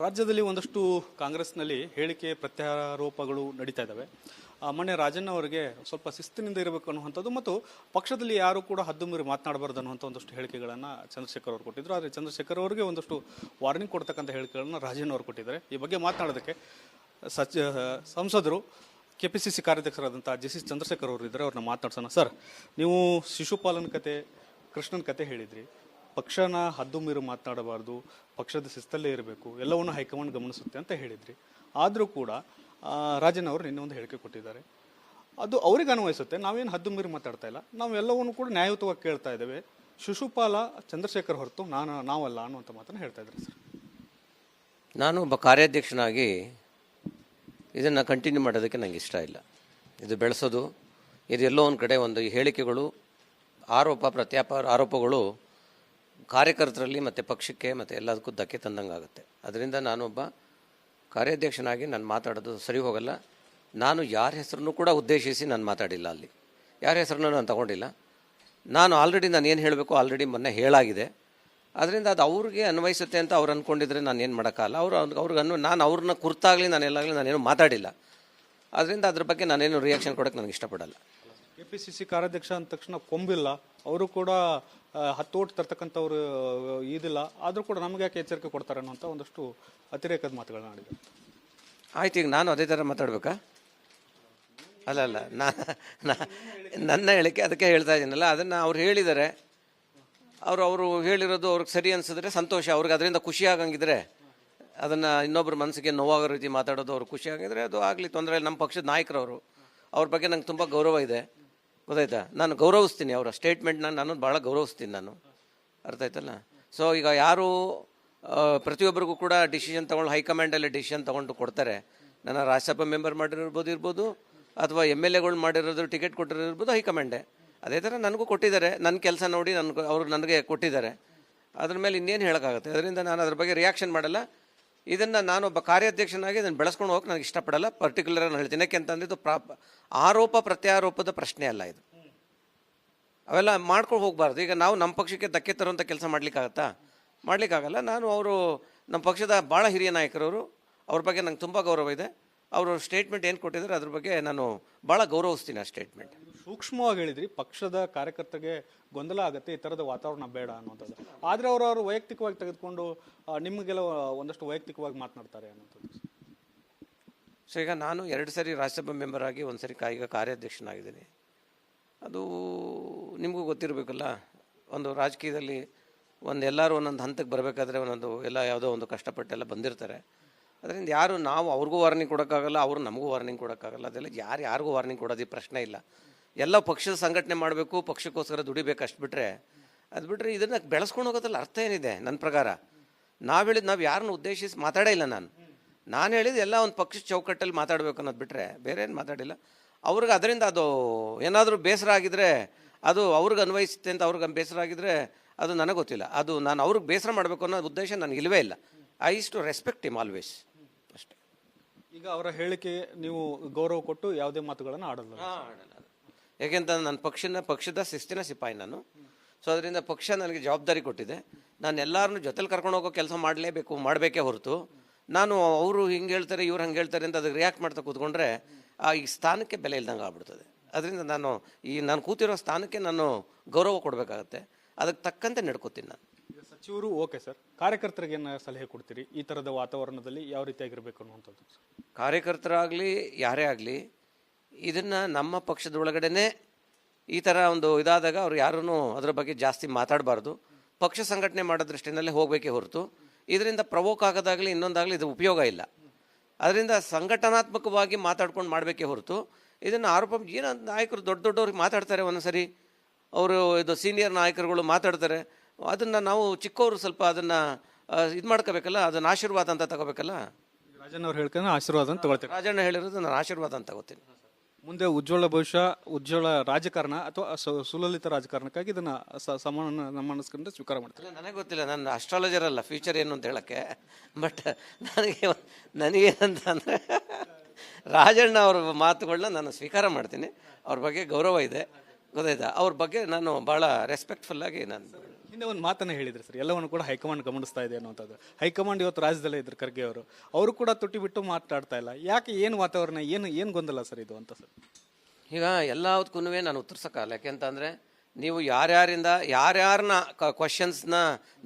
ರಾಜ್ಯದಲ್ಲಿ ಒಂದಷ್ಟು ಕಾಂಗ್ರೆಸ್ನಲ್ಲಿ ಹೇಳಿಕೆ ಪ್ರತ್ಯಾರೋಪಗಳು ನಡೀತಾ ಇದ್ದಾವೆ. ಮೊನ್ನೆ ರಾಜಣ್ಣ ಅವರಿಗೆ ಸ್ವಲ್ಪ ಶಿಸ್ತಿನಿಂದ ಇರಬೇಕು ಅನ್ನುವಂಥದ್ದು ಮತ್ತು ಪಕ್ಷದಲ್ಲಿ ಯಾರು ಕೂಡ ಹದ್ದು ಮೀರಿ ಮಾತನಾಡಬಾರ್ದು ಅನ್ನುವಂಥ ಒಂದಷ್ಟು ಹೇಳಿಕೆಗಳನ್ನು ಚಂದ್ರಶೇಖರ್ ಅವರು ಕೊಟ್ಟಿದ್ರು. ಆದರೆ ಚಂದ್ರಶೇಖರ್ ಅವರಿಗೆ ಒಂದಷ್ಟು ವಾರ್ನಿಂಗ್ ಕೊಡ್ತಕ್ಕಂಥ ಹೇಳಿಕೆಗಳನ್ನು ರಾಜಣ್ಣ ಅವರು ಕೊಟ್ಟಿದ್ದಾರೆ. ಈ ಬಗ್ಗೆ ಮಾತನಾಡೋದಕ್ಕೆ ಸಂಸದರು ಕೆಪಿಸಿಸಿ ಕಾರ್ಯಾಧ್ಯಕ್ಷರಾದಂಥ ಜಿ.ಸಿ. ಚಂದ್ರಶೇಖರ್ ಅವರು ಇದ್ದಾರೆ. ಅವ್ರನ್ನ ಮಾತನಾಡ್ಸೋಣ. ಸರ್, ನೀವು ಶಿಶುಪಾಲನ್ ಕತೆ, ಕೃಷ್ಣನ್ ಕತೆ ಹೇಳಿದ್ರಿ. ಪಕ್ಷನ ಹದ್ದು ಮೀರು ಮಾತನಾಡಬಾರ್ದು, ಪಕ್ಷದ ಶಿಸ್ತಲ್ಲೇ ಇರಬೇಕು, ಎಲ್ಲವನ್ನೂ ಹೈಕಮಾಂಡ್ ಗಮನಿಸುತ್ತೆ ಅಂತ ಹೇಳಿದ್ರಿ. ಆದರೂ ಕೂಡ ರಾಜನ್ ಅವರು ನಿನ್ನೆ ಒಂದು ಹೇಳಿಕೆ ಕೊಟ್ಟಿದ್ದಾರೆ. ಅದು ಅವ್ರಿಗೆ ಅನ್ವಯಿಸುತ್ತೆ. ನಾವೇನು ಹದ್ದು ಮೀರಿ ಮಾತಾಡ್ತಾ ಇಲ್ಲ, ನಾವು ಎಲ್ಲವನ್ನೂ ಕೂಡ ನ್ಯಾಯಯುತವಾಗಿ ಕೇಳ್ತಾ ಇದ್ದೇವೆ. ಶಿಶುಪಾಲ ಚಂದ್ರಶೇಖರ್ ಹೊರತು ನಾವಲ್ಲ ಅನ್ನುವಂಥ ಮಾತನ್ನು ಹೇಳ್ತಾ ಇದ್ದಾರೆ. ಸರ್, ನಾನು ಒಬ್ಬ ಕಾರ್ಯಾಧ್ಯಕ್ಷನಾಗಿ ಇದನ್ನು ಕಂಟಿನ್ಯೂ ಮಾಡೋದಕ್ಕೆ ನನಗೆ ಇಷ್ಟ ಇಲ್ಲ. ಇದು ಬೆಳೆಸೋದು, ಇದು ಎಲ್ಲೋ ಒಂದು ಕಡೆ ಒಂದು ಹೇಳಿಕೆಗಳು, ಆರೋಪಗಳು ಕಾರ್ಯಕರ್ತರಲ್ಲಿ ಮತ್ತು ಪಕ್ಷಕ್ಕೆ ಮತ್ತು ಎಲ್ಲದಕ್ಕೂ ಧಕ್ಕೆ ತಂದಂಗೆ ಆಗುತ್ತೆ. ಅದರಿಂದ ನಾನೊಬ್ಬ ಕಾರ್ಯಾಧ್ಯಕ್ಷನಾಗಿ ನಾನು ಮಾತಾಡೋದು ಸರಿ ಹೋಗಲ್ಲ. ನಾನು ಯಾರ ಹೆಸರನ್ನು ಕೂಡ ಉದ್ದೇಶಿಸಿ ನಾನು ಮಾತಾಡಿಲ್ಲ. ಅಲ್ಲಿ ಯಾರ ಹೆಸರನ್ನು ನಾನು ತಗೊಂಡಿಲ್ಲ. ನಾನು ಏನು ಹೇಳಬೇಕು ಆಲ್ರೆಡಿ ಮೊನ್ನೆ ಹೇಳಾಗಿದೆ. ಅದರಿಂದ ಅದು ಅವ್ರಿಗೆ ಅನ್ವಯಿಸುತ್ತೆ ಅಂತ ಅವ್ರು ಅಂದ್ಕೊಂಡಿದ್ರೆ ನಾನು ಏನು ಮಾಡೋಕ್ಕಲ್ಲ. ನಾನು ಅವ್ರನ್ನ ಕುರ್ತಾಗಲಿ ನಾನೇನು ಮಾತಾಡಿಲ್ಲ. ಅದರಿಂದ ಅದ್ರ ಬಗ್ಗೆ ನಾನೇನು ರಿಯಾಕ್ಷನ್ ಕೊಡೋಕ್ಕೆ ನನಗೆ ಇಷ್ಟಪಡಲ್ಲ. ಕೆಪಿಸಿಸಿ ಕಾರ್ಯಾಧ್ಯಕ್ಷ ಅಂದ ತಕ್ಷಣ ಕೊಂಬಿಲ್ಲ, ಅವರು ಕೂಡ 10 ಓಟ್ ತರ್ತಕ್ಕಂಥವ್ರು ಇದಿಲ್ಲ, ಆದರೂ ಕೂಡ ನಮಗೆ ಯಾಕೆ ಎಚ್ಚರಿಕೆ ಕೊಡ್ತಾರೆ ಅನ್ನೋಂಥ ಒಂದಷ್ಟು ಅತಿರೇಕದ ಮಾತುಗಳನ್ನ ಆಡಿದ್ದಾರೆ. ಆಯ್ತು, ಈಗ ನಾನು ಅದೇ ಥರ ಮಾತಾಡ್ಬೇಕಾ? ಅಲ್ಲ ನನ್ನ ಹೇಳಿಕೆ ಅದಕ್ಕೆ ಹೇಳ್ತಾ ಇದ್ದೀನಲ್ಲ. ಅದನ್ನು ಅವ್ರು ಹೇಳಿದ್ದಾರೆ. ಅವರು ಹೇಳಿರೋದು ಅವ್ರಿಗೆ ಸರಿ ಅನಿಸಿದ್ರೆ ಸಂತೋಷ. ಅವ್ರಿಗೆ ಅದರಿಂದ ಖುಷಿ ಆಗಂಗಿದ್ರೆ, ಅದನ್ನು ಇನ್ನೊಬ್ಬರ ಮನಸ್ಸಿಗೆ ನೋವಾಗೋ ರೀತಿ ಮಾತಾಡೋದು ಅವ್ರಿಗೆ ಖುಷಿ ಆಗಿದ್ರೆ ಅದು ಆಗಲಿ, ತೊಂದರೆ ಇಲ್ಲ. ನಮ್ಮ ಪಕ್ಷದ ನಾಯಕರವರು, ಅವ್ರ ಬಗ್ಗೆ ನಂಗೆ ತುಂಬ ಗೌರವ ಇದೆ, ಗೊತ್ತಾಯ್ತಾ? ನಾನು ಗೌರವಿಸ್ತೀನಿ ಅವರ ಸ್ಟೇಟ್ಮೆಂಟ್ನ, ನಾನು ಭಾಳ ಗೌರವಿಸ್ತೀನಿ ನಾನು, ಅರ್ಥ ಆಯ್ತಲ್ಲ? ಸೊ ಈಗ ಯಾರು ಪ್ರತಿಯೊಬ್ಬರಿಗೂ ಕೂಡ ಡಿಸಿಷನ್ ತೊಗೊಂಡು ಹೈಕಮಾಂಡಲ್ಲಿ ಡಿಸಿಷನ್ ತೊಗೊಂಡು ಕೊಡ್ತಾರೆ. ನನ್ನ ರಾಜ್ಯಸಭಾ ಮೆಂಬರ್ ಮಾಡಿರ್ಬೋದು ಅಥವಾ MLAಗಳು ಮಾಡಿರೋದು, ಟಿಕೆಟ್ ಕೊಟ್ಟಿರೋದು ಹೈಕಮಾಂಡೇ. ಅದೇ ಥರ ನನಗೂ ಕೊಟ್ಟಿದ್ದಾರೆ. ನನ್ನ ಕೆಲಸ ನೋಡಿ ಅವರು ನನಗೆ ಕೊಟ್ಟಿದ್ದಾರೆ. ಅದ್ರ ಮೇಲೆ ಇನ್ನೇನು ಹೇಳೋಕ್ಕಾಗುತ್ತೆ? ಅದರಿಂದ ನಾನು ಅದ್ರ ಬಗ್ಗೆ ರಿಯಾಕ್ಷನ್ ಮಾಡಲ್ಲ. ಇದನ್ನು ನಾನೊಬ್ಬ ಕಾರ್ಯಾಧ್ಯಕ್ಷನಾಗಿ ಇದನ್ನು ಬೆಳೆಸ್ಕೊಂಡು ಹೋಗಕ್ಕೆ ನನಗೆ ಇಷ್ಟಪಡಲ್ಲ. ಪರ್ಟಿಕ್ಯುಲರ್ ನಾನು ಹೇಳ್ತೀನಿ. ಯಾಕೆಂತಂದಿದ್ದು ಆರೋಪ ಪ್ರತ್ಯಾರೋಪದ ಪ್ರಶ್ನೆ ಅಲ್ಲ ಇದು. ಅವೆಲ್ಲ ಮಾಡ್ಕೊಂಡು ಹೋಗಬಾರ್ದು. ಈಗ ನಾವು ನಮ್ಮ ಪಕ್ಷಕ್ಕೆ ಧಕ್ಕೆ ತರುವಂಥ ಕೆಲಸ ಮಾಡಲಿಕ್ಕಾಗಲ್ಲ. ನಮ್ಮ ಪಕ್ಷದ ಭಾಳ ಹಿರಿಯ ನಾಯಕರವರು, ಅವ್ರ ಬಗ್ಗೆ ನಂಗೆ ತುಂಬ ಗೌರವ ಇದೆ. ಅವರು ಸ್ಟೇಟ್ಮೆಂಟ್ ಏನು ಕೊಟ್ಟಿದ್ದಾರೆ ಅದ್ರ ಬಗ್ಗೆ ನಾನು ಭಾಳ ಗೌರವಿಸ್ತೀನಿ. ಆ ಸ್ಟೇಟ್ಮೆಂಟ್ ಸೂಕ್ಷ್ಮವಾಗಿ ಹೇಳಿದ್ರಿ. ಪಕ್ಷದ ಕಾರ್ಯಕರ್ತರಿಗೆ ಗೊಂದಲ ಆಗುತ್ತೆ, ಈ ಥರದ ವಾತಾವರಣ ಬೇಡ ಅನ್ನೋಂಥದ್ದು. ಆದರೆ ಅವರು ವೈಯಕ್ತಿಕವಾಗಿ ತೆಗೆದುಕೊಂಡು ನಿಮಗೆಲ್ಲ ಒಂದಷ್ಟು ವೈಯಕ್ತಿಕವಾಗಿ ಮಾತನಾಡ್ತಾರೆ ಅನ್ನೋಂಥದ್ದು. ಸೊ ಈಗ ನಾನು 2 ಸರಿ ರಾಜ್ಯಸಭಾ ಮೆಂಬರ್ ಆಗಿ, 1 ಸರಿ ಈಗ ಕಾರ್ಯಾಧ್ಯಕ್ಷನಾಗಿದ್ದೀನಿ. ಅದು ನಿಮಗೂ ಗೊತ್ತಿರಬೇಕಲ್ಲ. ಒಂದು ರಾಜಕೀಯದಲ್ಲಿ ಎಲ್ಲರೂ ಒಂದೊಂದು ಹಂತಕ್ಕೆ ಬರಬೇಕಾದ್ರೆ ಯಾವುದೋ ಒಂದು ಕಷ್ಟಪಟ್ಟೆಲ್ಲ ಬಂದಿರ್ತಾರೆ. ಅದರಿಂದ ನಾವು ಅವ್ರಿಗೂ ವಾರ್ನಿಂಗ್ ಕೊಡೋಕ್ಕಾಗಲ್ಲ, ಅವರು ನಮಗೂ ವಾರ್ನಿಂಗ್ ಕೊಡೋಕ್ಕಾಗಲ್ಲ. ಅದೆಲ್ಲ ಯಾರಿಗೂ ವಾರ್ನಿಂಗ್ ಕೊಡೋದು ಪ್ರಶ್ನೆ ಇಲ್ಲ. ಎಲ್ಲ ಪಕ್ಷದ ಸಂಘಟನೆ ಮಾಡಬೇಕು, ಪಕ್ಷಕ್ಕೋಸ್ಕರ ದುಡಿಬೇಕು, ಅಷ್ಟು ಬಿಟ್ಟರೆ ಇದನ್ನು ಬೆಳೆಸ್ಕೊಂಡು ಹೋಗೋದ್ರಲ್ಲಿ ಅರ್ಥ ಏನಿದೆ? ನನ್ನ ಪ್ರಕಾರ ನಾವು ಯಾರನ್ನ ಉದ್ದೇಶಿಸಿ ಮಾತಾಡೇ ಇಲ್ಲ. ನಾನು ಹೇಳಿದ್ದು ಎಲ್ಲ ಒಂದು ಪಕ್ಷದ ಚೌಕಟ್ಟಲ್ಲಿ ಮಾತಾಡಬೇಕು ಅನ್ನೋದು ಬಿಟ್ಟರೆ ಬೇರೆ ಏನು ಮಾತಾಡಿಲ್ಲ. ಅವ್ರಿಗೆ ಅದರಿಂದ ಅದು ಏನಾದರೂ ಬೇಸರ ಆಗಿದ್ರೆ ಅದು ಅವ್ರಿಗೆ ಅನ್ವಯಿಸುತ್ತೆ ಅಂತ ಅವ್ರಿಗೆ ಬೇಸರ ಆಗಿದ್ರೆ ಅದು ನನಗೆ ಗೊತ್ತಿಲ್ಲ. ಅದು ನಾನು ಅವ್ರಿಗೆ ಬೇಸರ ಮಾಡಬೇಕು ಅನ್ನೋ ಉದ್ದೇಶ ನನಗೆ ಇಲ್ಲವೇ ಇಲ್ಲ. I is to respect him always, ಅಷ್ಟೇ. ಈಗ ಅವರ ಹೇಳಿಕೆ ನೀವು ಗೌರವ ಕೊಟ್ಟು ಯಾವುದೇ ಮಾತುಗಳನ್ನು ಆಡಲ್ಲ. ಯಾಕೆಂತ ನನ್ನ ಪಕ್ಷದ ಶಿಸ್ತಿನ ಸಿಪಾಯಿ ನಾನು. ಸೊ ಅದರಿಂದ ಪಕ್ಷ ನನಗೆ ಜವಾಬ್ದಾರಿ ಕೊಟ್ಟಿದೆ. ನಾನು ಎಲ್ಲರನ್ನೂ ಜೊತೆಲಿ ಕರ್ಕೊಂಡು ಹೋಗೋ ಕೆಲಸ ಮಾಡಬೇಕೇ ಹೊರತು ನಾನು ಅವರು ಹಿಂಗೆ ಹೇಳ್ತಾರೆ ಇವ್ರು ಹಂಗೆ ಹೇಳ್ತಾರೆ ಅಂತ ಅದಕ್ಕೆ ರಿಯಾಕ್ಟ್ ಮಾಡ್ತಾ ಕೂತ್ಕೊಂಡ್ರೆ ಈ ಸ್ಥಾನಕ್ಕೆ ಬೆಲೆ ಇಲ್ದಂಗೆ ಆಗ್ಬಿಡ್ತದೆ. ಅದರಿಂದ ನಾನು ಕೂತಿರೋ ಸ್ಥಾನಕ್ಕೆ ನಾನು ಗೌರವ ಕೊಡಬೇಕಾಗತ್ತೆ. ಅದಕ್ಕೆ ತಕ್ಕಂತೆ ನಡ್ಕೋತೀನಿ ನಾನು. ಸಚಿವರು ಓಕೆ ಸರ್, ಕಾರ್ಯಕರ್ತರಿಗೆ ಏನು ಸಲಹೆ ಕೊಡ್ತೀರಿ? ಈ ಥರದ ವಾತಾವರಣದಲ್ಲಿ ಯಾವ ರೀತಿಯಾಗಿರಬೇಕು ಅನ್ನುವಂಥದ್ದು. ಕಾರ್ಯಕರ್ತರಾಗಲಿ ಯಾರೇ ಆಗಲಿ ಇದನ್ನು ನಮ್ಮ ಪಕ್ಷದೊಳಗಡೆ ಈ ಥರ ಒಂದು ಇದಾದಾಗ ಅವ್ರು ಯಾರೂ ಅದರ ಬಗ್ಗೆ ಜಾಸ್ತಿ ಮಾತಾಡಬಾರ್ದು. ಪಕ್ಷ ಸಂಘಟನೆ ಮಾಡೋ ದೃಷ್ಟಿನಲ್ಲೇ ಹೋಗಬೇಕೇ ಹೊರತು ಇದರಿಂದ ಪ್ರವೋಕ್ ಆಗೋದಾಗಲಿ ಇನ್ನೊಂದಾಗಲಿ ಇದು ಉಪಯೋಗ ಇಲ್ಲ. ಅದರಿಂದ ಸಂಘಟನಾತ್ಮಕವಾಗಿ ಮಾತಾಡ್ಕೊಂಡು ಮಾಡಬೇಕೇ ಹೊರತು ಇದನ್ನು ಏನೋ ನಾಯಕರು ದೊಡ್ಡವ್ರಿಗೆ ಮಾತಾಡ್ತಾರೆ. ಒಂದೊಂದ್ಸರಿ ಇದು ಸೀನಿಯರ್ ನಾಯಕರುಗಳು ಮಾತಾಡ್ತಾರೆ. ಅದನ್ನು ನಾವು ಚಿಕ್ಕವರು ಸ್ವಲ್ಪ ಅದನ್ನು ಇದು ಮಾಡ್ಕೋಬೇಕಲ್ಲ, ಅದನ್ನು ಆಶೀರ್ವಾದ ಅಂತ ತಗೋಬೇಕಲ್ಲ. ರಾಜಣ್ಣ ಅವ್ರು ಹೇಳ್ಕೊಂಡು ಆಶೀರ್ವಾದ ಅಂತ ತಗೊಳ್ತೀನಿ. ರಾಜಣ್ಣ ಹೇಳಿರೋದು ನಾನು ಆಶೀರ್ವಾದ ಅಂತ ತಗೋತೀನಿ. ಮುಂದೆ ಉಜ್ವಲ ಭವಿಷ್ಯ, ಉಜ್ವಲ ರಾಜಕಾರಣ ಅಥವಾ ಸುಲಲಿತ ರಾಜಕಾರಣಕ್ಕಾಗಿ ಇದನ್ನು ಸಮಾನ ಸ್ವೀಕಾರ ಮಾಡ್ತಾರೆ. ನನಗೆ ಗೊತ್ತಿಲ್ಲ, ನಾನು ಅಸ್ಟ್ರಾಲಜರ್ ಅಲ್ಲ ಫ್ಯೂಚರ್ ಏನು ಅಂತ ಹೇಳೋಕ್ಕೆ. ಬಟ್ ನನಗೇನಂತ ಅಂದರೆ ರಾಜಣ್ಣ ಅವ್ರ ಮಾತುಗಳನ್ನ ನಾನು ಸ್ವೀಕಾರ ಮಾಡ್ತೀನಿ. ಅವ್ರ ಬಗ್ಗೆ ಗೌರವ ಇದೆ, ಗೊತ್ತಾಯ್ತಾ? ಅವ್ರ ಬಗ್ಗೆ ನಾನು ಭಾಳ ರೆಸ್ಪೆಕ್ಟ್ಫುಲ್ಲಾಗಿ ನಾನು ಹಿಂದೆ ಒಂದು ಮಾತನ್ನ ಹೇಳಿದ್ರಿ ಸರ್, ಎಲ್ಲವನ್ನು ಕೂಡ ಹೈಕಮಾಂಡ್ ಗಮನಿಸ್ತಾ ಇದೆ ಅನ್ನುವಂಥದ್ದು. ಹೈಕಮಾಂಡ್ ಇವತ್ತು ರಾಜ್ಯದಲ್ಲೇ ಇದ್ರು ಖರ್ಗೆ ಅವರು ಕೂಡ ತುಟಿ ಬಿಟ್ಟು ಮಾತಾಡ್ತಾ ಇಲ್ಲ. ಯಾಕೆ, ಏನು ವಾತಾವರಣ, ಏನು ಗೊಂದಲ ಸರ್ ಇದು ಅಂತ ಸರ್? ಈಗ ಎಲ್ಲದಕ್ಕೂ ನಾನು ಉತ್ತರಿಸೋಕ್ಕಲ್ಲ. ಯಾಕೆಂತಂದರೆ ನೀವು ಯಾರ್ಯಾರನ್ನ ಕ್ವಶನ್ಸ್ನ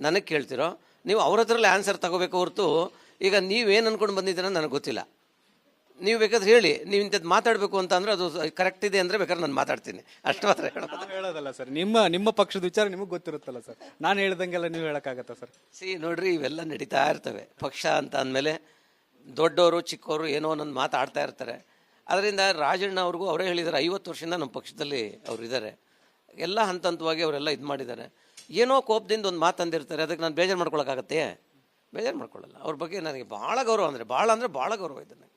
ನನಗೆ ಕೇಳ್ತಿರೋ ನೀವು ಅವ್ರ ಹತ್ರಲ್ಲೇ ಆನ್ಸರ್ ತಗೋಬೇಕು ಹೊರತು ಈಗ ನೀವೇನು ಅಂದ್ಕೊಂಡು ಬಂದಿದ್ದೀರ ನನಗೆ ಗೊತ್ತಿಲ್ಲ. ನೀವು ಬೇಕಾದ್ರೆ ಹೇಳಿ, ನೀವು ಇಂಥದ್ದು ಮಾತಾಡಬೇಕು ಅಂತ ಅಂದರೆ ಅದು ಕರೆಕ್ಟ್ ಇದೆ ಅಂದರೆ ಬೇಕಾದ್ರೆ ನಾನು ಮಾತಾಡ್ತೀನಿ, ಅಷ್ಟು ಮಾತ್ರ ಹೇಳೋದಲ್ಲ ಸರ್. ನಿಮ್ಮ ಪಕ್ಷದ ವಿಚಾರ ನಿಮಗೆ ಗೊತ್ತಿರುತ್ತಲ್ಲ ಸರ್, ನಾನು ಹೇಳ್ದಂಗೆಲ್ಲ ನೀವು ಹೇಳೋಕ್ಕಾಗತ್ತಾ ಸರ್? ನೋಡ್ರಿ, ಇವೆಲ್ಲ ನಡೀತಾ ಇರ್ತವೆ. ಪಕ್ಷ ಅಂತ ಅಂದಮೇಲೆ ದೊಡ್ಡವರು ಚಿಕ್ಕವರು ಏನೋ ಒಂದೊಂದು ಮಾತಾಡ್ತಾ ಇರ್ತಾರೆ. ಅದರಿಂದ ರಾಜಣ್ಣ ಅವ್ರಿಗೂ ಅವರೇ ಹೇಳಿದ್ದಾರೆ, 50 ವರ್ಷದಿಂದ ನಮ್ಮ ಪಕ್ಷದಲ್ಲಿ ಅವ್ರು ಇದ್ದಾರೆ. ಎಲ್ಲ ಹಂತವಾಗಿ ಅವರೆಲ್ಲ ಇದು ಮಾಡಿದ್ದಾರೆ. ಏನೋ ಕೋಪದಿಂದ ಒಂದು ಮಾತು ಅಂದಿರ್ತಾರೆ, ಅದಕ್ಕೆ ನಾನು ಬೇಜಾರು ಮಾಡ್ಕೊಳಕ್ಕಾಗತ್ತೆ? ಬೇಜಾರು ಮಾಡ್ಕೊಳ್ಳಲ್ಲ. ಅವ್ರ ಬಗ್ಗೆ ನನಗೆ ಭಾಳ ಗೌರವ, ಅಂದರೆ ಭಾಳ ಗೌರವ ಇದೆ ನನಗೆ.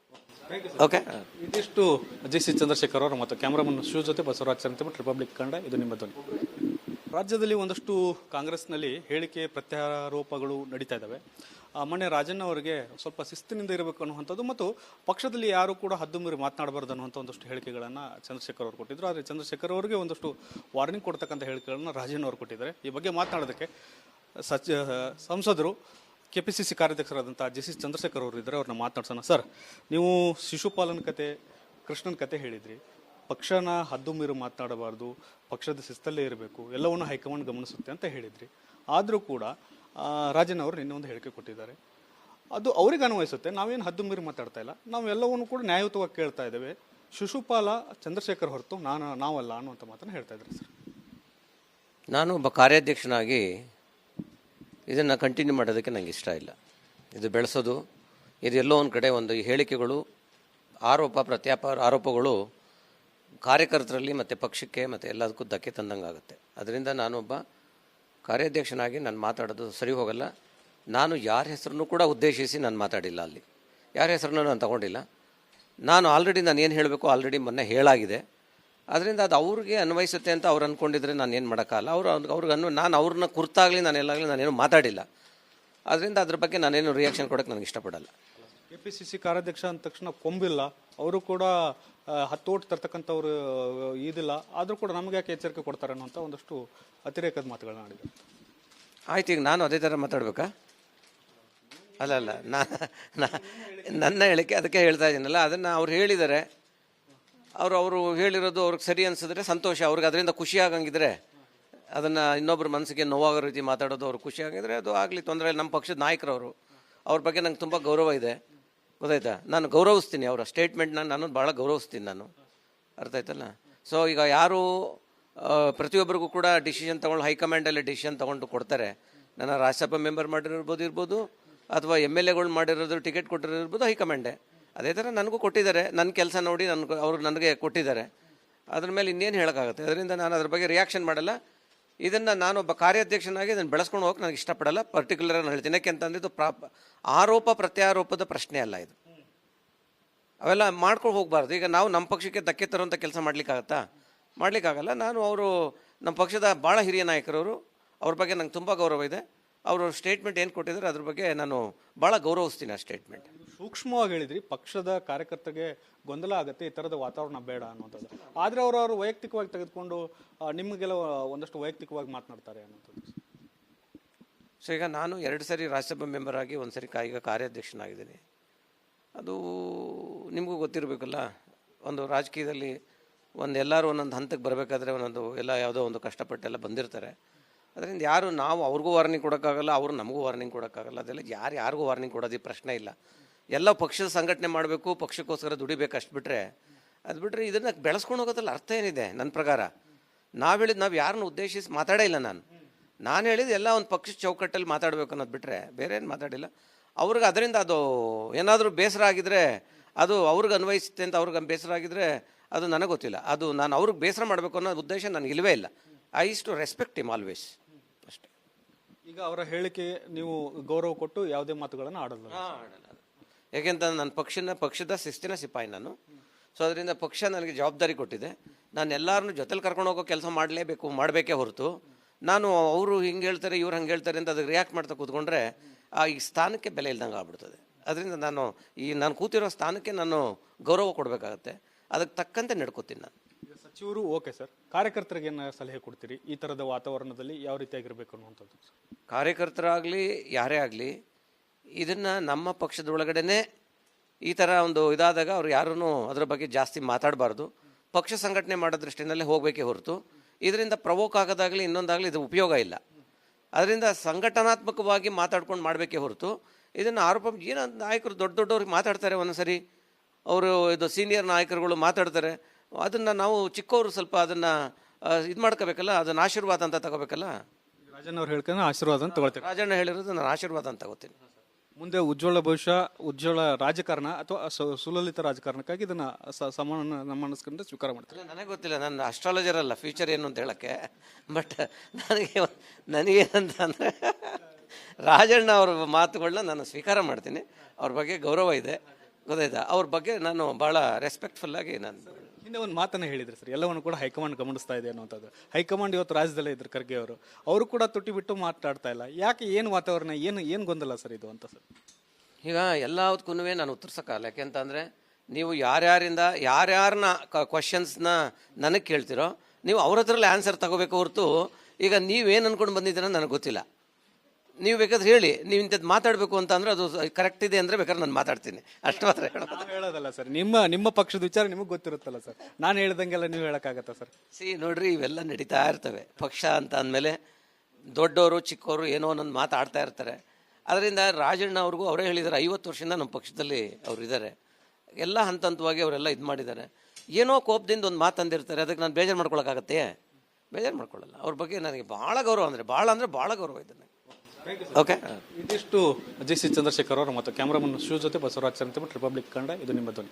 ಓಕೆ, ಇದಿಷ್ಟು ಜಿ.ಸಿ. ಚಂದ್ರಶೇಖರ್ ಅವರು ಮತ್ತು ಕ್ಯಾಮ್ರಾಮನ್ ಶಿವ ಜೊತೆ ಬಸವರಾಜ್ ಚಂದ್ರಮಠ, ರಿಪಬ್ಲಿಕ್ ಕನ್ನಡ, ಇದು ನಿಮ್ಮ ಧ್ವನಿ. ರಾಜ್ಯದಲ್ಲಿ ಒಂದಷ್ಟು ಕಾಂಗ್ರೆಸ್ನಲ್ಲಿ ಹೇಳಿಕೆ ಪ್ರತ್ಯಾರೋಪಗಳು ನಡೀತಾ ಇದ್ದಾವೆ. ಮೊನ್ನೆ ರಾಜಣ್ಣ ಅವರಿಗೆ ಸ್ವಲ್ಪ ಶಿಸ್ತಿನಿಂದ ಇರಬೇಕು ಅನ್ನುವಂಥದ್ದು ಮತ್ತು ಪಕ್ಷದಲ್ಲಿ ಯಾರು ಕೂಡ ಹದ್ದು ಮೀರಿ ಮಾತನಾಡಬಾರ್ದು ಅನ್ನುವಂಥ ಒಂದಷ್ಟು ಹೇಳಿಕೆಗಳನ್ನು ಚಂದ್ರಶೇಖರ್ ಅವರು ಕೊಟ್ಟಿದ್ರು. ಆದರೆ ಚಂದ್ರಶೇಖರ್ ಅವರಿಗೆ ಒಂದಷ್ಟು ವಾರ್ನಿಂಗ್ ಕೊಡ್ತಕ್ಕಂಥ ಹೇಳಿಕೆಗಳನ್ನು ರಾಜಣ್ಣ ಅವರು ಕೊಟ್ಟಿದ್ದಾರೆ. ಈ ಬಗ್ಗೆ ಮಾತನಾಡೋದಕ್ಕೆ ಸಂಸದರು KPCC ಕಾರ್ಯಾಧ್ಯಕ್ಷರಾದಂಥ ಜಿ.ಸಿ. ಚಂದ್ರಶೇಖರ್ ಅವರು ಇದ್ದಾರೆ, ಅವ್ರನ್ನ ಮಾತನಾಡ್ಸೋಣ. ಸರ್, ನೀವು ಶಿಶುಪಾಲನ ಕತೆ, ಕೃಷ್ಣನ ಕತೆ ಹೇಳಿದ್ರಿ. ಪಕ್ಷನ ಹದ್ದು ಮೀರಿ ಮಾತನಾಡಬಾರ್ದು, ಪಕ್ಷದ ಶಿಸ್ತಲ್ಲೇ ಇರಬೇಕು, ಎಲ್ಲವನ್ನು ಹೈಕಮಾಂಡ್ ಗಮನಿಸುತ್ತೆ ಅಂತ ಹೇಳಿದ್ರಿ. ಆದರೂ ಕೂಡ ರಾಜನ್ ಅವರು ನಿನ್ನೆ ಒಂದು ಹೇಳಿಕೆ ಕೊಟ್ಟಿದ್ದಾರೆ. ಅದು ಅವ್ರಿಗೆ ಅನ್ವಯಿಸುತ್ತೆ. ನಾವೇನು ಹದ್ದು ಮೀರಿ ಮಾತಾಡ್ತಾ ಇಲ್ಲ, ನಾವು ಎಲ್ಲವನ್ನು ಕೂಡ ನ್ಯಾಯಯುತವಾಗಿ ಕೇಳ್ತಾ ಇದ್ದೇವೆ. ಶಿಶುಪಾಲ ಚಂದ್ರಶೇಖರ್ ಹೊರತು ನಾವಲ್ಲ ಅನ್ನುವಂಥ ಮಾತನ್ನು ಹೇಳ್ತಾ ಇದ್ದಾರೆ ಸರ್. ನಾನು ಒಬ್ಬ ಕಾರ್ಯಾಧ್ಯಕ್ಷನಾಗಿ ಇದನ್ನು ಕಂಟಿನ್ಯೂ ಮಾಡೋದಕ್ಕೆ ನನಗೆ ಇಷ್ಟ ಇಲ್ಲ. ಇದು ಬೆಳೆಸೋದು, ಇದು ಎಲ್ಲೋ ಒಂದು ಕಡೆ ಒಂದು ಹೇಳಿಕೆಗಳು, ಆರೋಪಗಳು ಕಾರ್ಯಕರ್ತರಲ್ಲಿ ಮತ್ತು ಪಕ್ಷಕ್ಕೆ ಮತ್ತು ಎಲ್ಲದಕ್ಕೂ ಧಕ್ಕೆ ತಂದಂಗೆ ಆಗುತ್ತೆ. ಅದರಿಂದ ನಾನೊಬ್ಬ ಕಾರ್ಯಾಧ್ಯಕ್ಷನಾಗಿ ನಾನು ಮಾತಾಡೋದು ಸರಿ ಹೋಗಲ್ಲ. ನಾನು ಯಾರ ಹೆಸರನ್ನು ಕೂಡ ಉದ್ದೇಶಿಸಿ ನಾನು ಮಾತಾಡಿಲ್ಲ. ಅಲ್ಲಿ ಯಾರ ಹೆಸರನ್ನು ನಾನು ತಗೊಂಡಿಲ್ಲ. ನಾನು ಏನು ಹೇಳಬೇಕು ಆಲ್ರೆಡಿ ಮೊನ್ನೆ ಹೇಳಾಗಿದೆ. ಅದರಿಂದ ಅದು ಅವ್ರಿಗೆ ಅನ್ವಯಿಸುತ್ತೆ ಅಂತ ಅವ್ರು ಅಂದ್ಕೊಂಡಿದ್ರೆ ನಾನು ಏನು ಮಾಡೋಕ್ಕಲ್ಲ. ನಾನು ಅವ್ರನ್ನ ಕುರಿತಾಗಲಿ ನಾನೇನು ಮಾತಾಡಿಲ್ಲ. ಅದರಿಂದ ಅದ್ರ ಬಗ್ಗೆ ನಾನೇನು ರಿಯಾಕ್ಷನ್ ಕೊಡೋಕ್ಕೆ ನನಗೆ ಇಷ್ಟಪಡಲ್ಲ. KPCC ಕಾರ್ಯಾಧ್ಯಕ್ಷ ಅಂದ ತಕ್ಷಣ ಕೊಂಬಿಲ್ಲ, ಅವರು ಕೂಡ 10 ಓಟ್ ತರ್ತಕ್ಕಂಥವ್ರು ಇದಿಲ್ಲ, ಆದರೂ ಕೂಡ ನಮಗೆ ಯಾಕೆ ಎಚ್ಚರಿಕೆ ಕೊಡ್ತಾರೆ ಅನ್ನೋಂಥ ಒಂದಷ್ಟು ಅತಿರೇಕದ ಮಾತುಗಳನ್ನ ಆಡಿದ್ದಾರೆ. ಆಯ್ತು, ಈಗ ನಾನು ಅದೇ ಥರ ಮಾತಾಡ್ಬೇಕಾ? ಅಲ್ಲ, ನನ್ನ ಹೇಳಿಕೆ ಅದಕ್ಕೆ ಹೇಳ್ತಾ ಇದ್ದೀನಲ್ಲ, ಅದನ್ನು ಅವ್ರು ಹೇಳಿದ್ದಾರೆ. ಅವರು ಹೇಳಿರೋದು ಅವ್ರಿಗೆ ಸರಿ ಅನಿಸಿದ್ರೆ ಸಂತೋಷ. ಅವ್ರಿಗೆ ಅದರಿಂದ ಖುಷಿ ಆಗಂಗಿದ್ರೆ, ಅದನ್ನು ಇನ್ನೊಬ್ಬರ ಮನಸ್ಸಿಗೆ ನೋವಾಗೋ ರೀತಿ ಮಾತಾಡೋದು ಅವ್ರಿಗೆ ಖುಷಿ ಆಗಿದ್ರೆ ಅದು ಆಗಲಿ, ತೊಂದರೆ ಇಲ್ಲ. ನಮ್ಮ ಪಕ್ಷದ ನಾಯಕರವರು, ಅವ್ರ ಬಗ್ಗೆ ನಂಗೆ ತುಂಬ ಗೌರವ ಇದೆ, ಗೊತ್ತಾಯ್ತಾ? ನಾನು ಗೌರವಿಸ್ತೀನಿ ಅವರ ಸ್ಟೇಟ್ಮೆಂಟ್ನ, ನಾನು ಭಾಳ ಗೌರವಿಸ್ತೀನಿ ನಾನು, ಅರ್ಥ ಆಯ್ತಲ್ಲ? ಸೊ ಈಗ ಯಾರು ಪ್ರತಿಯೊಬ್ಬರಿಗೂ ಕೂಡ ಡಿಸಿಷನ್ ತೊಗೊಂಡು ಹೈಕಮಾಂಡಲ್ಲಿ ಡಿಸಿಷನ್ ತೊಗೊಂಡು ಕೊಡ್ತಾರೆ. ನನ್ನ ರಾಜ್ಯಸಭಾ ಮೆಂಬರ್ ಮಾಡಿರೋದು ಅಥವಾ MLAಗಳು ಮಾಡಿರೋದು, ಟಿಕೆಟ್ ಕೊಟ್ಟಿರೋದು ಹೈಕಮಾಂಡೇ. ಅದೇ ಥರ ನನಗೂ ಕೊಟ್ಟಿದ್ದಾರೆ. ನನ್ನ ಕೆಲಸ ನೋಡಿ ನನಗೆ ಕೊಟ್ಟಿದ್ದಾರೆ. ಅದ್ರ ಮೇಲೆ ಇನ್ನೇನು ಹೇಳೋಕ್ಕಾಗುತ್ತೆ? ಅದರಿಂದ ನಾನು ಅದ್ರ ಬಗ್ಗೆ ರಿಯಾಕ್ಷನ್ ಮಾಡಲ್ಲ. ಇದನ್ನು ನಾನೊಬ್ಬ ಕಾರ್ಯಾಧ್ಯಕ್ಷನಾಗಿ ಇದನ್ನು ಬೆಳೆಸ್ಕೊಂಡು ಹೋಗಕ್ಕೆ ನನಗೆ ಇಷ್ಟಪಡಲ್ಲ. ಪರ್ಟಿಕ್ಯುಲರ್ ನಾನು ಹೇಳ್ತೀನಿ, ಯಾಕೆಂತಂದ್ರೆ ಇದು ಆರೋಪ ಪ್ರತ್ಯಾರೋಪದ ಪ್ರಶ್ನೆ ಅಲ್ಲ ಇದು. ಅವೆಲ್ಲ ಮಾಡ್ಕೊಂಡು ಹೋಗಬಾರ್ದು. ಈಗ ನಾವು ನಮ್ಮ ಪಕ್ಷಕ್ಕೆ ಧಕ್ಕೆ ತರುವಂಥ ಕೆಲಸ ಮಾಡಲಿಕ್ಕಾಗಲ್ಲ. ನಮ್ಮ ಪಕ್ಷದ ಭಾಳ ಹಿರಿಯ ನಾಯಕರವರು, ಅವ್ರ ಬಗ್ಗೆ ನಂಗೆ ತುಂಬ ಗೌರವ ಇದೆ. ಅವರು ಸ್ಟೇಟ್ಮೆಂಟ್ ಏನು ಕೊಟ್ಟಿದ್ದಾರೆ ಅದ್ರ ಬಗ್ಗೆ ನಾನು ಭಾಳ ಗೌರವಿಸ್ತೀನಿ. ಆ ಸ್ಟೇಟ್ಮೆಂಟ್ ಸೂಕ್ಷ್ಮವಾಗಿ ಹೇಳಿದ್ರಿ, ಪಕ್ಷದ ಕಾರ್ಯಕರ್ತರಿಗೆ ಗೊಂದಲ ಆಗುತ್ತೆ, ಈ ಥರದ ವಾತಾವರಣ ಬೇಡ ಅನ್ನೋಂಥದ್ದು. ಆದರೆ ಅವರು ವೈಯಕ್ತಿಕವಾಗಿ ತೆಗೆದುಕೊಂಡು ನಿಮಗೆಲ್ಲ ಒಂದಷ್ಟು ವೈಯಕ್ತಿಕವಾಗಿ ಮಾತನಾಡ್ತಾರೆ ಅನ್ನೋಂಥದ್ದು. ಸೊ ಈಗ ನಾನು 2 ಸರಿ ರಾಜ್ಯಸಭಾ ಮೆಂಬರ್ ಆಗಿ, 1 ಸರಿ ಈಗ ಕಾರ್ಯಾಧ್ಯಕ್ಷನಾಗಿದ್ದೀನಿ. ಅದು ನಿಮಗೂ ಗೊತ್ತಿರಬೇಕಲ್ಲ, ಒಂದು ರಾಜಕೀಯದಲ್ಲಿ ಎಲ್ಲರೂ ಒಂದೊಂದು ಹಂತಕ್ಕೆ ಬರಬೇಕಾದ್ರೆ ಯಾವುದೋ ಒಂದು ಕಷ್ಟಪಟ್ಟೆಲ್ಲ ಬಂದಿರ್ತಾರೆ. ಅದರಿಂದ ನಾವು ಅವ್ರಿಗೂ ವಾರ್ನಿಂಗ್ ಕೊಡೋಕ್ಕಾಗಲ್ಲ, ಅವರು ನಮಗೂ ವಾರ್ನಿಂಗ್ ಕೊಡೋಕ್ಕಾಗಲ್ಲ. ಅದೆಲ್ಲ ಯಾರಿಗೂ ವಾರ್ನಿಂಗ್ ಕೊಡೋದು ಪ್ರಶ್ನೆ ಇಲ್ಲ. ಎಲ್ಲ ಪಕ್ಷದ ಸಂಘಟನೆ ಮಾಡಬೇಕು, ಪಕ್ಷಕ್ಕೋಸ್ಕರ ದುಡಿಬೇಕು, ಅಷ್ಟು ಬಿಟ್ಟರೆ ಇದನ್ನು ಬೆಳೆಸ್ಕೊಂಡು ಹೋಗೋದ್ರಲ್ಲಿ ಅರ್ಥ ಏನಿದೆ? ನನ್ನ ಪ್ರಕಾರ ನಾವು ಯಾರನ್ನ ಉದ್ದೇಶಿಸಿ ಮಾತಾಡೇ ಇಲ್ಲ. ನಾನು ಹೇಳಿದ್ದು ಎಲ್ಲ ಒಂದು ಪಕ್ಷದ ಚೌಕಟ್ಟಲ್ಲಿ ಮಾತಾಡಬೇಕು ಅನ್ನೋದು ಬಿಟ್ಟರೆ ಬೇರೆ ಏನು ಮಾತಾಡಿಲ್ಲ. ಅವ್ರಿಗೆ ಅದರಿಂದ ಅದು ಏನಾದರೂ ಬೇಸರ ಆಗಿದ್ರೆ ಅದು ಅವ್ರಿಗೆ ಅನ್ವಯಿಸುತ್ತೆ ಅಂತ ಅವ್ರಿಗೆ ಬೇಸರ ಆಗಿದ್ರೆ ಅದು ನನಗೆ ಗೊತ್ತಿಲ್ಲ. ಅದು ನಾನು ಅವ್ರಿಗೆ ಬೇಸರ ಮಾಡಬೇಕು ಅನ್ನೋ ಉದ್ದೇಶ ನನಗೆ ಇಲ್ಲವೇ ಇಲ್ಲ. I is to respect him always, ಅಷ್ಟೇ. ಈಗ ಅವರ ಹೇಳಿಕೆ ನೀವು ಗೌರವ ಕೊಟ್ಟು ಯಾವುದೇ ಮಾತುಗಳನ್ನು ಆಡಲ್ಲ? ಯಾಕೆಂತಂದ್ರೆ ನನ್ನ ಪಕ್ಷದ ಶಿಸ್ತಿನ ಸಿಪಾಯಿ ನಾನು. ಸೊ ಅದರಿಂದ ಪಕ್ಷ ನನಗೆ ಜವಾಬ್ದಾರಿ ಕೊಟ್ಟಿದೆ. ನಾನು ಎಲ್ಲರನ್ನೂ ಜೊತೆಲಿ ಕರ್ಕೊಂಡು ಹೋಗೋ ಕೆಲಸ ಮಾಡಬೇಕೇ ಹೊರತು ನಾನು ಅವರು ಹಿಂಗೆ ಹೇಳ್ತಾರೆ ಇವ್ರು ಹಂಗೆ ಹೇಳ್ತಾರೆ ಅಂತ ಅದಕ್ಕೆ ರಿಯಾಕ್ಟ್ ಮಾಡ್ತಾ ಕೂತ್ಕೊಂಡ್ರೆ ಈ ಸ್ಥಾನಕ್ಕೆ ಬೆಲೆ ಇಲ್ದಂಗೆ ಆಗ್ಬಿಡ್ತದೆ. ಅದರಿಂದ ನಾನು ಕೂತಿರೋ ಸ್ಥಾನಕ್ಕೆ ನಾನು ಗೌರವ ಕೊಡಬೇಕಾಗತ್ತೆ. ಅದಕ್ಕೆ ತಕ್ಕಂತೆ ನಡ್ಕೋತೀನಿ ನಾನು. ಸಚಿವರು ಓಕೆ ಸರ್, ಕಾರ್ಯಕರ್ತರಿಗೆ ಏನು ಸಲಹೆ ಕೊಡ್ತೀರಿ ಈ ಥರದ ವಾತಾವರಣದಲ್ಲಿ ಯಾವ ರೀತಿಯಾಗಿರ್ಬೇಕು ಅನ್ನುವಂಥದ್ದು? ಕಾರ್ಯಕರ್ತರಾಗಲಿ ಯಾರೇ ಆಗಲಿ ಇದನ್ನು ನಮ್ಮ ಪಕ್ಷದೊಳಗಡೆನೆ ಈ ಥರ ಒಂದು ಇದಾದಾಗ ಅವ್ರು ಯಾರೂ ಅದರ ಬಗ್ಗೆ ಜಾಸ್ತಿ ಮಾತಾಡಬಾರ್ದು. ಪಕ್ಷ ಸಂಘಟನೆ ಮಾಡೋ ದೃಷ್ಟಿನಲ್ಲೇ ಹೋಗಬೇಕೇ ಹೊರತು ಇದರಿಂದ ಪ್ರವೋಕ್ ಆಗೋದಾಗಲಿ ಇನ್ನೊಂದಾಗಲಿ ಇದು ಉಪಯೋಗ ಇಲ್ಲ. ಅದರಿಂದ ಸಂಘಟನಾತ್ಮಕವಾಗಿ ಮಾತಾಡ್ಕೊಂಡು ಮಾಡಬೇಕೇ ಹೊರತು ಇದನ್ನು ಆರೋಪ ಏನೋ ನಾಯಕರು ದೊಡ್ಡವ್ರಿಗೆ ಮಾತಾಡ್ತಾರೆ, ಒಂದೊಂದ್ಸರಿ ಅವರು ಇದು ಸೀನಿಯರ್ ನಾಯಕರುಗಳು ಮಾತಾಡ್ತಾರೆ, ಅದನ್ನು ನಾವು ಚಿಕ್ಕವರು ಸ್ವಲ್ಪ ಅದನ್ನು ಇದು ಮಾಡ್ಕೋಬೇಕಲ್ಲ, ಅದನ್ನು ಆಶೀರ್ವಾದ ಅಂತ ತಗೋಬೇಕಲ್ಲ. ರಾಜಣ್ಣ ಅವ್ರು ಹೇಳ್ಕೊಂಡು ಆಶೀರ್ವಾದ ಅಂತ ತಗೊಳ್ತೀರಿ. ರಾಜಣ್ಣ ಹೇಳಿರೋದು ನಾನು ಆಶೀರ್ವಾದ ಅಂತ ತಗೋತೀನಿ. ಮುಂದೆ ಉಜ್ವಲ ಭವಿಷ್ಯ, ಉಜ್ವಲ ರಾಜಕಾರಣ ಅಥವಾ ಸುಲಲಿತ ರಾಜಕಾರಣಕ್ಕಾಗಿ ಇದನ್ನ ಸಮಾನ ನಮ್ಮ ಮನಸ್ಸಿನಿಂದ ಸ್ವೀಕಾರ ಮಾಡ್ತಾರೆ. ನನಗೆ ಗೊತ್ತಿಲ್ಲ, ನಾನು ಅಸ್ಟ್ರಾಲಜರ್ ಅಲ್ಲ ಫ್ಯೂಚರ್ ಏನು ಅಂತ ಹೇಳೋಕ್ಕೆ. ಬಟ್ ನನಗೇನಂತ ಅಂದರೆ ರಾಜಣ್ಣ ಅವ್ರ ಮಾತುಗಳನ್ನ ನಾನು ಸ್ವೀಕಾರ ಮಾಡ್ತೀನಿ. ಅವ್ರ ಬಗ್ಗೆ ಗೌರವ ಇದೆ, ಗೊತ್ತಾಯ್ತಾ. ಅವ್ರ ಬಗ್ಗೆ ನಾನು ಭಾಳ ರೆಸ್ಪೆಕ್ಟ್ಫುಲ್ಲಾಗಿ ನಾನು ಹಿಂದೆ ಒಂದು ಮಾತನ್ನ ಹೇಳಿದ್ರು ಸರ್, ಎಲ್ಲವನ್ನು ಕೂಡ ಹೈಕಮಾಂಡ್ ಗಮನಿಸ್ತಾ ಇದೆ ಅನ್ನುವಂಥದ್ದು. ಹೈಕಮಾಂಡ್ ಇವತ್ತು ರಾಜ್ಯದಲ್ಲೇ ಇದ್ರು, ಖರ್ಗೆ ಅವರು ಕೂಡ ತುಟಿ ಬಿಟ್ಟು ಮಾತಾಡ್ತಾ ಇಲ್ಲ. ಯಾಕೆ, ಏನು ವಾತಾವರಣ, ಏನು ಗೊಂದಲ ಸರ್ ಇದು ಅಂತ ಸರ್? ಈಗ ಎಲ್ಲದಕ್ಕೂ ನಾನು ಉತ್ತರಿಸೋಕ್ಕಾಗಲ್ಲ. ಯಾಕೆಂತಂದರೆ ನೀವು ಯಾರ್ಯಾರನ್ನ ಕ್ವಶನ್ಸ್ನ ನನಗೆ ಕೇಳ್ತಿರೋ ನೀವು ಅವ್ರ ಹತ್ರಲ್ಲೇ ಆನ್ಸರ್ ತಗೋಬೇಕು ಹೊರತು ಈಗ ನೀವೇನು ಅಂದ್ಕೊಂಡು ಬಂದಿದ್ದೀರ ನನಗೆ ಗೊತ್ತಿಲ್ಲ. ನೀವು ಬೇಕಾದ್ರೆ ಹೇಳಿ, ನೀವು ಇಂಥದ್ದು ಮಾತಾಡಬೇಕು ಅಂತ ಅಂದರೆ ಅದು ಕರೆಕ್ಟ್ ಇದೆ ಅಂದರೆ ಬೇಕಾದ್ರೆ ನಾನು ಮಾತಾಡ್ತೀನಿ, ಅಷ್ಟು ಮಾತ್ರ ಹೇಳೋದಲ್ಲ ಸರ್. ನಿಮ್ಮ ಪಕ್ಷದ ವಿಚಾರ ನಿಮಗೆ ಗೊತ್ತಿರುತ್ತಲ್ಲ ಸರ್, ನಾನು ಹೇಳ್ದಂಗೆಲ್ಲ ನೀವು ಹೇಳೋಕ್ಕಾಗತ್ತಾ ಸರ್? ನೋಡ್ರಿ, ಇವೆಲ್ಲ ನಡೀತಾ ಇರ್ತವೆ. ಪಕ್ಷ ಅಂತ ಅಂದಮೇಲೆ ದೊಡ್ಡವರು ಚಿಕ್ಕವರು ಏನೋ ಒಂದೊಂದು ಮಾತಾಡ್ತಾ ಇರ್ತಾರೆ. ಅದರಿಂದ ರಾಜಣ್ಣ ಅವ್ರಿಗೂ ಅವರೇ ಹೇಳಿದ್ದಾರೆ, 50 ವರ್ಷದಿಂದ ನಮ್ಮ ಪಕ್ಷದಲ್ಲಿ ಅವ್ರು ಇದ್ದಾರೆ, ಎಲ್ಲ ಹಂತವಾಗಿ ಅವರೆಲ್ಲ ಇದು ಮಾಡಿದ್ದಾರೆ. ಏನೋ ಕೋಪದಿಂದ ಒಂದು ಮಾತು ಅಂದಿರ್ತಾರೆ, ಅದಕ್ಕೆ ನಾನು ಬೇಜಾರು ಮಾಡ್ಕೊಳಕ್ಕಾಗತ್ತೆ? ಬೇಜಾರು ಮಾಡ್ಕೊಳ್ಳಲ್ಲ. ಅವ್ರ ಬಗ್ಗೆ ನನಗೆ ಭಾಳ ಗೌರವ, ಭಾಳ ಗೌರವ ಇದೆ ನನಗೆ. ಓಕೆ, ಇದಿಷ್ಟು ಜೆ ಸಿ ಚಂದ್ರಶೇಖರ್ ಅವರು ಮತ್ತು ಕ್ಯಾಮ್ರಾಮನ್ ಶೂ ಜೊತೆ ಬಸವರಾಜ್ ಚಂದ್ರಮಠ್, ರಿಪಬ್ಲಿಕ್ ಕನ್ನಡ. ಇದು ನಿಮ್ಮ ಧ್ವನಿ.